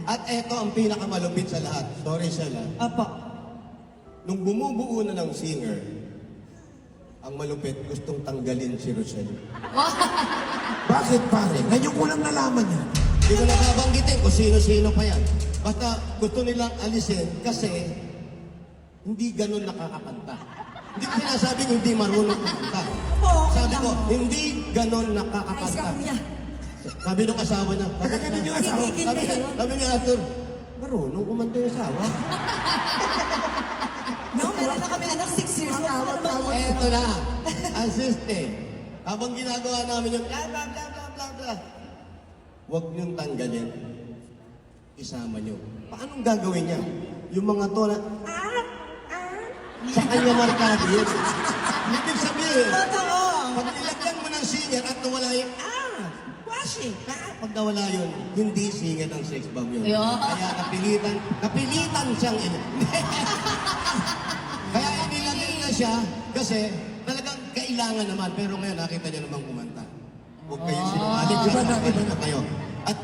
At eto ang pinakamalupit sa lahat. Sorry, Shell. Apo. Nung bumubuo na ng singer, ang malupit gustong tanggalin si Rochelle. Bakit pare? Ngayon ko lang nalaman yan. Hindi ko nakabanggitin kung sino-sino pa yan. Basta gusto nilang alisin kasi hindi ganun nakakakanta. Hindi ko sinasabing hindi marunong kumanta. Sabi ko, hindi ganun nakakakanta. Sabi nung asawa niya, sabi niya, Arthur, marunong kumanta yung asawa. No, meron na kami anak, 6 years old. Eto na, assistant. Habang ginagawa namin yung blah, blah, blah, blah, blah, blah. Huwag niyong tanggalin. Isama niyo. Paanong gagawin niya? Yung mga tola, sa kanya markado yun. Ibig sabihin, pag nilagyan mo ng singer at nawala yung, washing, pag nawala yun, hindi singer ng sex bomb yun. Kaya napilitan siyang Kaya inilagay na siya kasi talagang kailangan naman. Pero ngayon nakita niya naman kumanta. Huwag kayo sinungaling. Iba na kayo. At